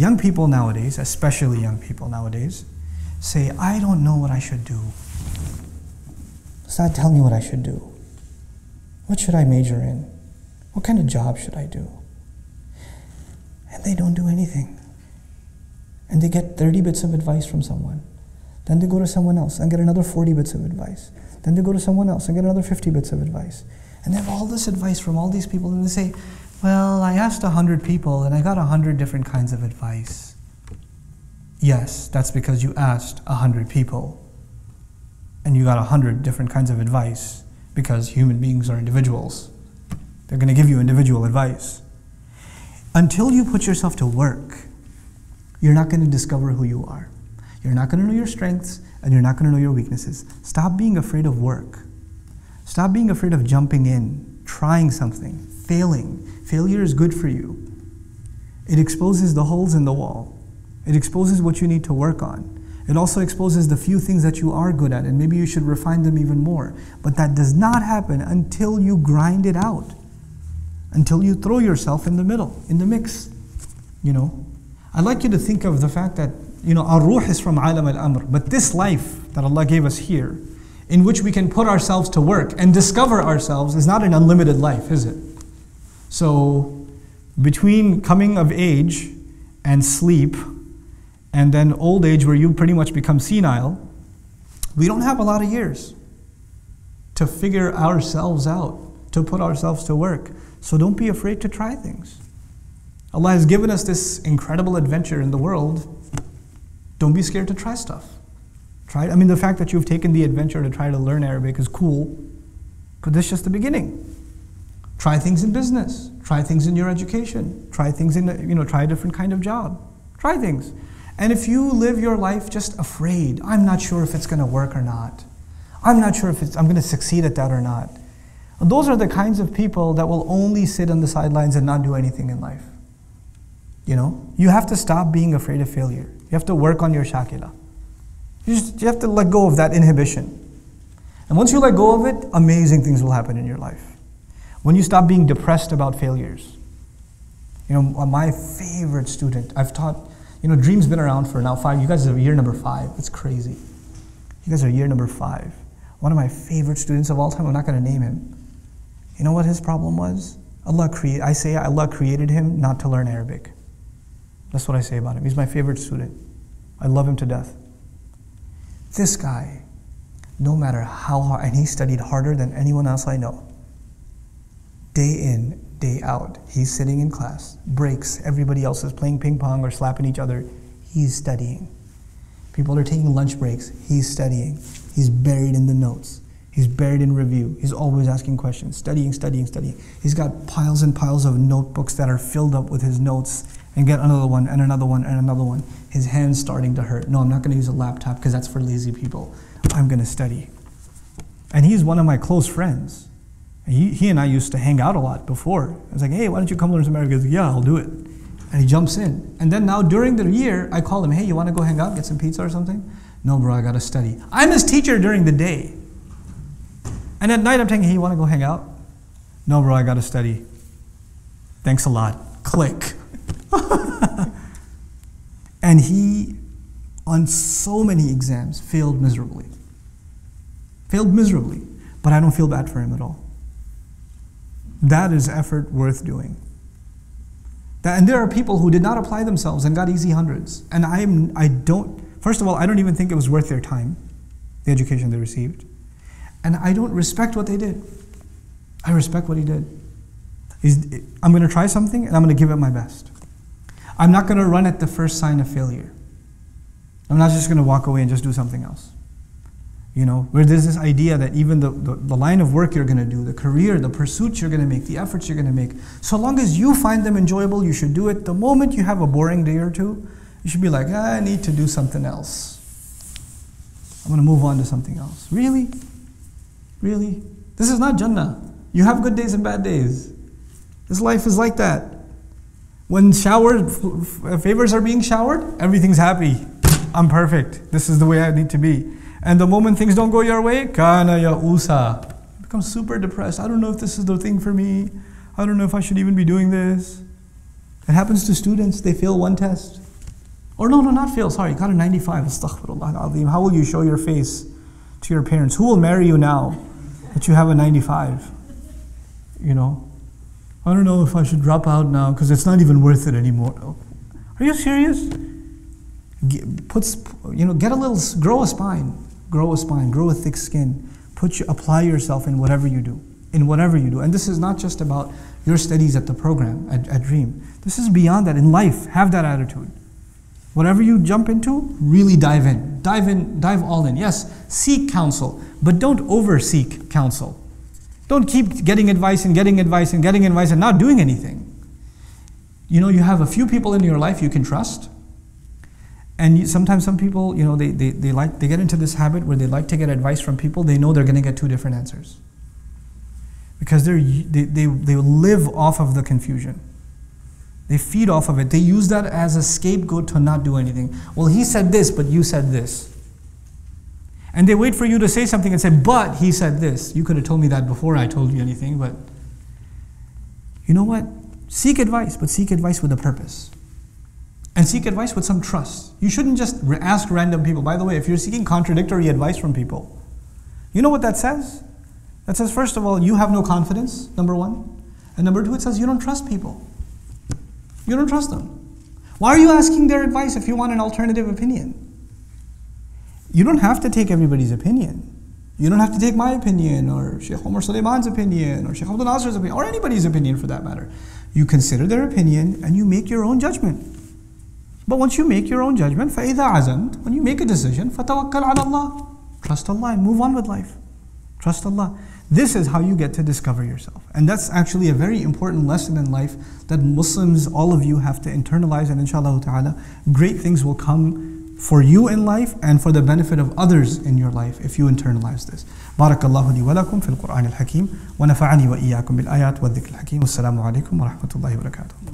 Young people nowadays, especially young people nowadays, say, I don't know what I should do. Ustadh, tell me what I should do. What should I major in? What kind of job should I do? And they don't do anything. And they get 30 bits of advice from someone. Then they go to someone else and get another 40 bits of advice. Then they go to someone else and get another 50 bits of advice. And they have all this advice from all these people, and they say, well, I asked 100 people and I got 100 different kinds of advice. Yes, that's because you asked 100 people and you got 100 different kinds of advice, because human beings are individuals. They're going to give you individual advice. Until you put yourself to work, you're not going to discover who you are. You're not going to know your strengths, and you're not going to know your weaknesses. Stop being afraid of work. Stop being afraid of jumping in, trying something, failing. Failure is good for you. It exposes the holes in the wall. It exposes what you need to work on. It also exposes the few things that you are good at, and maybe you should refine them even more. But that does not happen until you grind it out, until you throw yourself in the middle, in the mix. You know, I'd like you to think of the fact that, you know, our ruh is from alam al-amr, but this life that Allah gave us here, in which we can put ourselves to work and discover ourselves, is not an unlimited life, is it? So, between coming of age and sleep, and then old age where you pretty much become senile, we don't have a lot of years to figure ourselves out, to put ourselves to work. So don't be afraid to try things. Allah has given us this incredible adventure in the world. Don't be scared to try stuff. Try it. I mean, the fact that you've taken the adventure to try to learn Arabic is cool, but this is just the beginning. Try things in business. Try things in your education. Try things in, try a different kind of job. Try things. And if you live your life just afraid, I'm not sure if it's going to work or not. I'm not sure if I'm going to succeed at that or not. Those are the kinds of people that will only sit on the sidelines and not do anything in life. You know, you have to stop being afraid of failure. You have to work on your shakila. You have to let go of that inhibition. And once you let go of it, amazing things will happen in your life. When you stop being depressed about failures. You know, my favorite student, I've taught, Dream's been around for now 5, you guys are year number 5, it's crazy. You guys are year number 5. One of my favorite students of all time, I'm not going to name him. You know what his problem was? Allah created him not to learn Arabic. That's what I say about him. He's my favorite student. I love him to death. This guy, no matter how hard, and he studied harder than anyone else I know. Day in, day out, he's sitting in class, breaks, everybody else is playing ping pong or slapping each other. He's studying. People are taking lunch breaks, he's studying. He's buried in the notes. He's buried in review. He's always asking questions, studying. He's got piles and piles of notebooks that are filled up with his notes, and get another one, and another one, and another one. His hand's starting to hurt. No, I'm not going to use a laptop because that's for lazy people. I'm going to study. And he's one of my close friends. He and I used to hang out a lot before. I was like, hey, why don't you come learn some Arabic? He goes, yeah, I'll do it. And he jumps in. And then now during the year, I call him, hey, you want to go hang out, get some pizza or something? No, bro, I got to study. I'm his teacher during the day. And at night, I'm telling him, hey, you want to go hang out? No, bro, I got to study. Thanks a lot. Click. And he, on so many exams, failed miserably. But I don't feel bad for him at all. That is effort worth doing. And there are people who did not apply themselves and got easy hundreds. And first of all, I don't even think it was worth their time, the education they received. And I don't respect what they did. I respect what he did. I'm going to try something and I'm going to give it my best. I'm not going to run at the first sign of failure. I'm not just going to walk away and just do something else. Where there's this idea that even the line of work you're going to do, the career, the pursuits you're going to make, the efforts you're going to make, so long as you find them enjoyable, you should do it. The moment you have a boring day or two, you should be like, I need to do something else. I'm going to move on to something else. Really? Really? This is not Jannah. You have good days and bad days. This life is like that. When favors are being showered, everything's happy. I'm perfect. This is the way I need to be. And the moment things don't go your way, kana ya'usa. You become super depressed. I don't know if this is the thing for me. I don't know if I should even be doing this. It happens to students. They fail one test. Or no, not fail, sorry, got a 95, astaghfirullah al-azim. How will you show your face to your parents? Who will marry you now that you have a 95? You know? I don't know if I should drop out now because it's not even worth it anymore. Are you serious? Get a little, grow a spine, grow a thick skin. Apply yourself in whatever you do. And this is not just about your studies at the program, at Dream. This is beyond that. In life, have that attitude. Whatever you jump into, really dive in. Dive all in. Yes, seek counsel, but don't over-seek counsel. Don't keep getting advice and not doing anything. You have a few people in your life you can trust. And sometimes some people, they get into this habit where they like to get advice from people. They know they're going to get two different answers. Because they live off of the confusion. They feed off of it. They use that as a scapegoat to not do anything. Well, he said this, but you said this. And they wait for you to say something and say, but he said this. You could have told me that before I told you anything, but you know what? Seek advice, but seek advice with a purpose. And seek advice with some trust. You shouldn't just ask random people. By the way, if you're seeking contradictory advice from people, you know what that says? That says, first of all, you have no confidence, number one. And number two, it says you don't trust people. You don't trust them. Why are you asking their advice if you want an alternative opinion? You don't have to take everybody's opinion. You don't have to take my opinion, or Sheikh Omar Sulaiman's opinion, or Sheikh Abdul Nasir's opinion, or anybody's opinion for that matter. You consider their opinion and you make your own judgment. But once you make your own judgment, فَإِذَا عَزَمْتَ, when you make a decision, فَتَوَكَّلْ عَلَى اللَّهِ, trust Allah and move on with life. Trust Allah. This is how you get to discover yourself. And that's actually a very important lesson in life that Muslims, all of you, have to internalize, and inshallah ta'ala, great things will come for you in life and for the benefit of others in your life if you internalize this. Barakallahu li wa lakum fil Qur'an al-Hakim wa nafa'ani wa iyyakum bil ayat wa dhikr al-Hakim. Wassalamu alaikum wa rahmatullahi wa barakatuh.